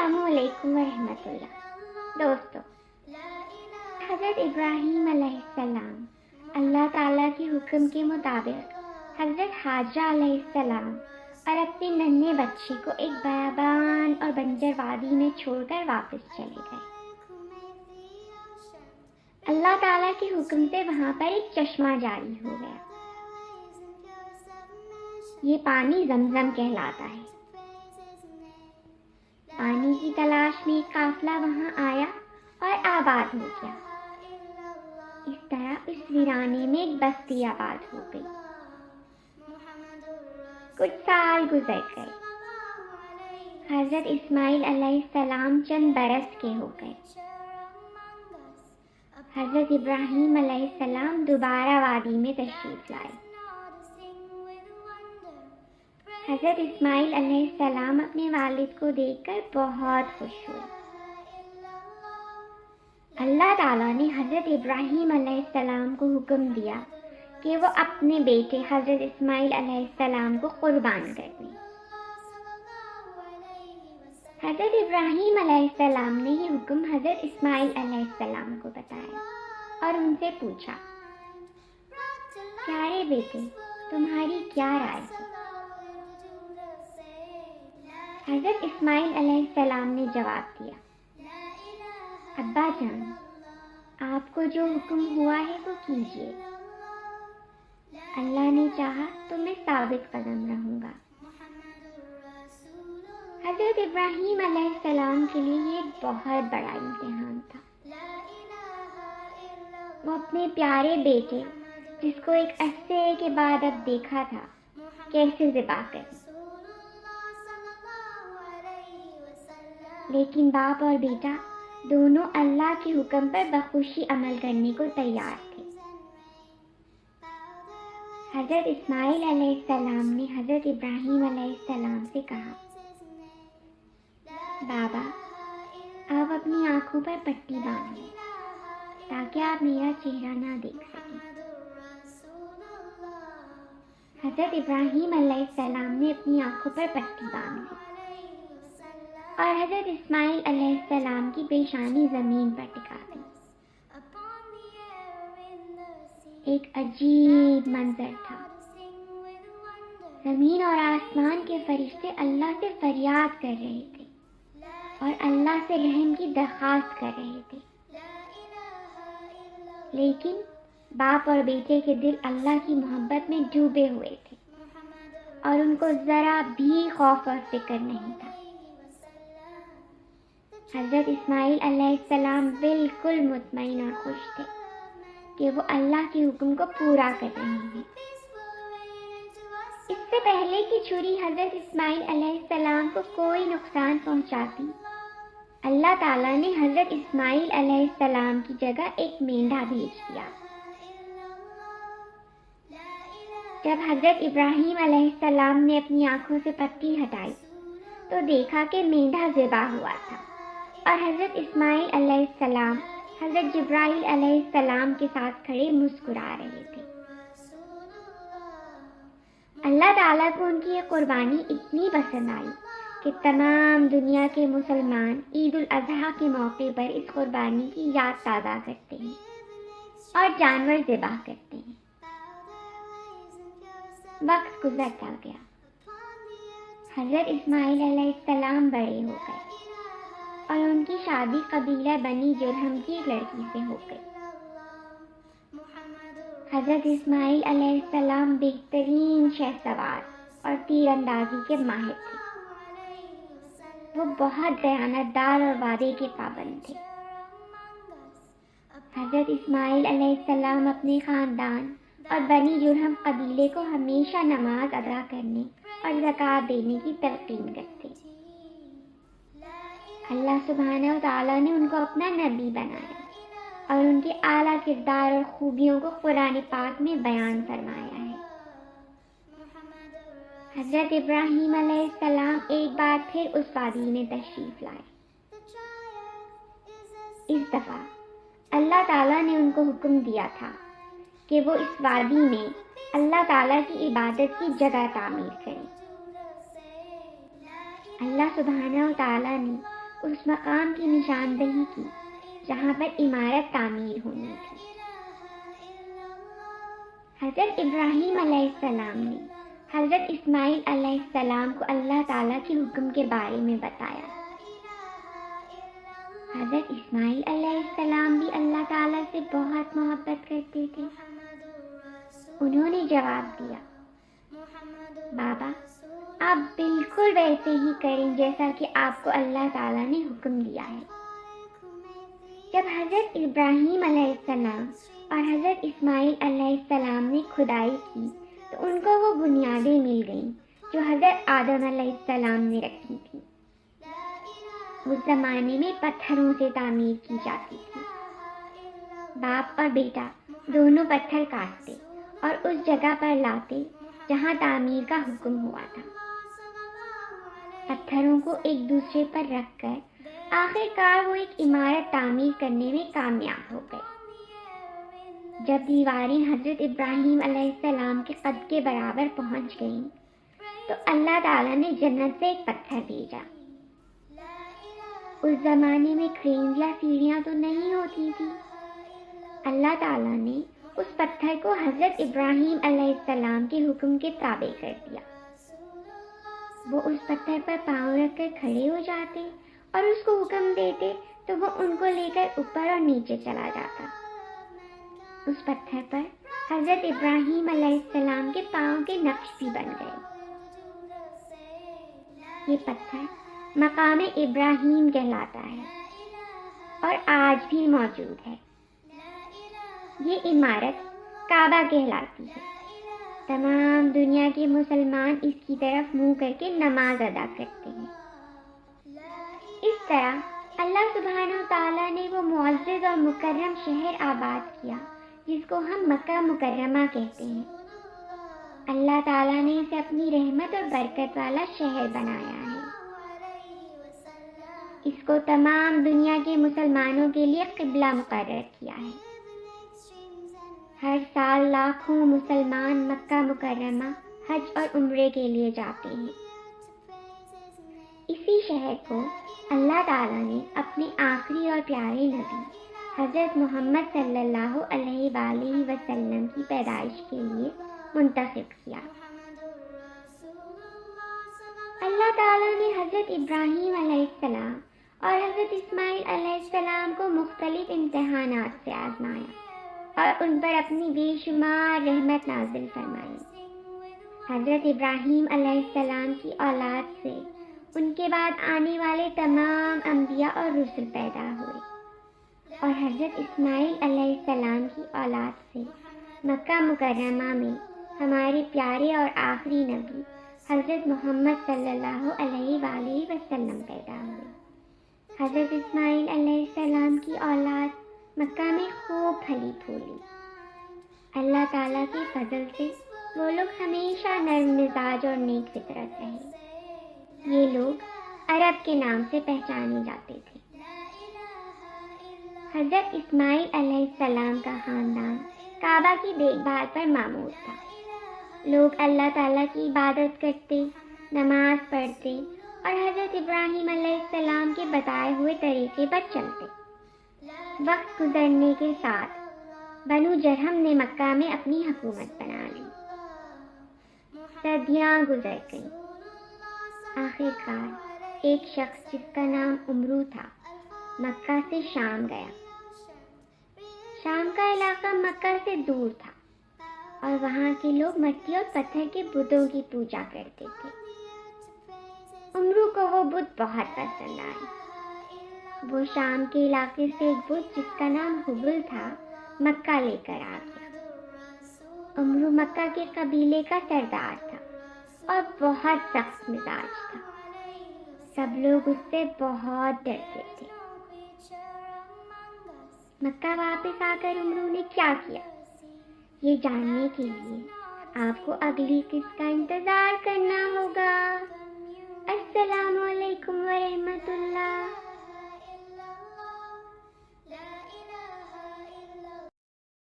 السلام علیکم ورحمۃ اللہ۔ دوستو، حضرت ابراہیم علیہ السلام اللہ تعالیٰ کے حکم کے مطابق حضرت حاجرہ علیہ السلام اور اپنے ننھے بچے کو ایک بیابان اور بنجر وادی میں چھوڑ کر واپس چلے گئے۔ اللہ تعالیٰ کے حکم سے وہاں پر ایک چشمہ جاری ہو گیا۔ یہ پانی زمزم کہلاتا ہے۔ پانی کی تلاش میں ایک قافلہ وہاں آیا اور آباد ہو گیا۔ اس طرح اس ویرانے میں ایک بستی آباد ہو گئی۔ کچھ سال گزر گئے۔ حضرت اسماعیل علیہ السلام چند برس کے ہو گئے۔ حضرت ابراہیم علیہ السلام دوبارہ وادی میں تشریف لائے۔ حضرت اسماعیل علیہ السلام اپنے والد کو دیکھ کر بہت خوش ہوئے۔ اللہ تعالیٰ نے حضرت ابراہیم علیہ السلام کو حکم دیا کہ وہ اپنے بیٹے حضرت اسماعیل علیہ السلام کو قربان کر دیں۔ حضرت ابراہیم علیہ السلام نے یہ حکم حضرت اسماعیل علیہ السلام کو بتایا اور ان سے پوچھا، پیارے بیٹے، تمہاری کیا رائے ہے؟ حضرت اسماعیل علیہ السلام نے جواب دیا، ابا جان، آپ کو جو حکم ہوا ہے وہ کیجیے۔ اللہ نے چاہا تو میں ثابت قدم رہوں گا۔ حضرت ابراہیم علیہ السلام کے لیے یہ ایک بہت بڑا امتحان تھا۔ وہ اپنے پیارے بیٹے، جس کو ایک عرصے کے بعد اب دیکھا تھا، کیسے ذبح کریں۔ لیکن باپ اور بیٹا دونوں اللہ کے حکم پر بخوشی عمل کرنے کو تیار تھے۔ حضرت اسماعیل علیہ السلام نے حضرت ابراہیم علیہ السلام سے کہا، بابا، آپ اپنی آنکھوں پر پٹی باندھیں تاکہ آپ میرا چہرہ نہ دیکھ سکیں۔ حضرت ابراہیم علیہ السلام نے اپنی آنکھوں پر پٹی باندھی اور حضرت اسماعیل علیہ السلام کی پیشانی زمین پر ٹکا دی۔ ایک عجیب منظر تھا۔ زمین اور آسمان کے فرشتے اللہ سے فریاد کر رہے تھے اور اللہ سے رحم کی درخواست کر رہے تھے، لیکن باپ اور بیٹے کے دل اللہ کی محبت میں ڈوبے ہوئے تھے اور ان کو ذرا بھی خوف اور فکر نہیں تھا۔ حضرت اسماعیل علیہ السلام بالکل مطمئن اور خوش تھے کہ وہ اللہ کے حکم کو پورا کر رہے ہیں۔ اس سے پہلے کہ چھری حضرت اسماعیل علیہ السلام کو کوئی نقصان پہنچاتی، اللہ تعالیٰ نے حضرت اسماعیل علیہ السلام کی جگہ ایک مینڈھا بھیج دیا۔ جب حضرت ابراہیم علیہ السلام نے اپنی آنکھوں سے پٹی ہٹائی تو دیکھا کہ مینڈھا ذبح ہوا تھا اور حضرت اسماعیل علیہ السلام حضرت جبرائیل علیہ السلام کے ساتھ کھڑے مسکرا رہے تھے۔ اللہ تعالیٰ کو ان کی یہ قربانی اتنی پسند آئی کہ تمام دنیا کے مسلمان عید الاضحیٰ کے موقع پر اس قربانی کی یاد تازہ کرتے ہیں اور جانور ذبح کرتے ہیں۔ وقت گزرتا گیا۔ حضرت اسماعیل علیہ السلام بڑے ہو گئے اور ان کی شادی قبیلہ بنی جرہم کی ایک لڑکی سے ہو گئی۔ حضرت اسماعیل علیہ السلام بہترین شہ سوار اور تیر اندازی کے ماہر تھے۔ وہ بہت دیانتدار اور وعدے کے پابند تھے۔ حضرت اسماعیل علیہ السلام اپنے خاندان اور بنی جرہم قبیلے کو ہمیشہ نماز ادا کرنے اور زکوٰۃ دینے کی تلقین کرتے۔ اللہ سبحانہ و تعالیٰ نے ان کو اپنا نبی بنایا اور ان کے اعلیٰ کردار اور خوبیوں کو قرآن پاک میں بیان فرمایا ہے۔ حضرت ابراہیم علیہ السلام ایک بار پھر اس وادی میں تشریف لائے۔ اس دفعہ اللہ تعالیٰ نے ان کو حکم دیا تھا کہ وہ اس وادی میں اللہ تعالیٰ کی عبادت کی جگہ تعمیر کریں۔ اللہ سبحانہ و تعالیٰ نے اس مقام کی نشاندہی کی جہاں پر عمارت تعمیر ہونی تھی۔ حضرت ابراہیم علیہ السلام نے حضرت اسماعیل علیہ السلام کو اللہ تعالیٰ کے حکم کے بارے میں بتایا۔ حضرت اسماعیل علیہ السلام بھی اللہ تعالیٰ سے بہت محبت کرتے تھے۔ انہوں نے جواب دیا، بابا آپ بالکل ویسے ہی کریں جیسا کہ آپ کو اللہ تعالیٰ نے حکم دیا ہے۔ جب حضرت ابراہیم علیہ السلام اور حضرت اسماعیل علیہ السلام نے کھدائی کی تو ان کو وہ بنیادیں مل گئیں جو حضرت آدم علیہ السلام نے رکھی تھی۔ اس زمانے میں پتھروں سے تعمیر کی جاتی تھی۔ باپ اور بیٹا دونوں پتھر کاٹتے اور اس جگہ پر لاتے جہاں تعمیر کا حکم ہوا تھا۔ پتھروں کو ایک دوسرے پر رکھ کر آخر کار وہ ایک عمارت تعمیر کرنے میں کامیاب ہو گئے۔ جب دیواریں حضرت ابراہیم علیہ السلام کے قد کے برابر پہنچ گئیں تو اللہ تعالیٰ نے جنت سے ایک پتھر بھیجا۔ اس زمانے میں کرینز یا سیڑھیاں تو نہیں ہوتی تھی۔ اللہ تعالیٰ نے اس پتھر کو حضرت ابراہیم علیہ السلام کے حکم کے تابع کر دیا۔ وہ اس پتھر پر پاؤں رکھ کر کھڑے ہو جاتے اور اس کو حکم دیتے تو وہ ان کو لے کر اوپر اور نیچے چلا جاتا۔ اس پتھر پر حضرت ابراہیم علیہ السلام کے پاؤں کے نقش بھی بن گئے۔ یہ پتھر مقام ابراہیم کہلاتا ہے اور آج بھی موجود ہے۔ یہ عمارت کعبہ کہلاتی ہے۔ تمام دنیا کے مسلمان اس کی طرف منہ کر کے نماز ادا کرتے ہیں۔ اس طرح اللہ سبحانہ وتعالیٰ نے وہ معزز اور مکرم شہر آباد کیا جس کو ہم مکہ مکرمہ کہتے ہیں۔ اللہ تعالیٰ نے اسے اپنی رحمت اور برکت والا شہر بنایا ہے۔ اس کو تمام دنیا کے مسلمانوں کے لیے قبلہ مقرر کیا ہے۔ ہر سال لاکھوں مسلمان مکہ مکرمہ حج اور عمرے کے لیے جاتے ہیں۔ اسی شہر کو اللہ تعالیٰ نے اپنے آخری اور پیارے نبی حضرت محمد صلی اللہ علیہ وآلہ وسلم کی پیدائش کے لیے منتخب کیا۔ اللہ تعالیٰ نے حضرت ابراہیم علیہ السلام اور حضرت اسماعیل علیہ السلام کو مختلف امتحانات سے آزمایا اور ان پر اپنی بے شمار رحمت نازل فرمائی۔ حضرت ابراہیم علیہ السلام کی اولاد سے ان کے بعد آنے والے تمام انبیاء اور رسل پیدا ہوئے، اور حضرت اسماعیل علیہ السلام کی اولاد سے مکہ مکرمہ میں ہمارے پیارے اور آخری نبی حضرت محمد صلی اللہ علیہ وآلہ وسلم پیدا ہوئے۔ حضرت اسماعیل علیہ السلام کی اولاد مکہ میں خوب پھلی پھولی۔ اللہ تعالیٰ کے فضل سے وہ لوگ ہمیشہ نرم مزاج اور نیک فطرت رہے۔ یہ لوگ عرب کے نام سے پہچانے جاتے تھے۔ حضرت اسماعیل علیہ السلام کا خاندان کعبہ کی دیکھ بھال پر مامور تھا۔ لوگ اللہ تعالیٰ کی عبادت کرتے، نماز پڑھتے اور حضرت ابراہیم علیہ السلام کے بتائے ہوئے طریقے پر چلتے۔ وقت گزرنے کے ساتھ بنو جرہم نے مکہ میں اپنی حکومت بنا لی۔ صدیاں گزر گئیں۔ آخر کار ایک شخص جس کا نام عمرو تھا مکہ سے شام گیا۔ شام کا علاقہ مکہ سے دور تھا اور وہاں کے لوگ مٹی اور پتھر کے بتوں کی پوجا کرتے تھے۔ عمرو کو وہ بت بہت پسند آئے۔ وہ شام کے علاقے سے ایک بت جس کا نام حبل تھا مکہ لے کر آ گیا۔ عمرو مکہ کے قبیلے کا سردار تھا اور بہت سخت مزاج تھا۔ سب لوگ اس سے بہت ڈرتے تھے۔ مکہ واپس آ کر عمرو نے کیا کیا، یہ جاننے کے لیے آپ کو اگلی قسط کا انتظار کرنا ہوگا۔ السلام علیکم ورحمۃ اللہ۔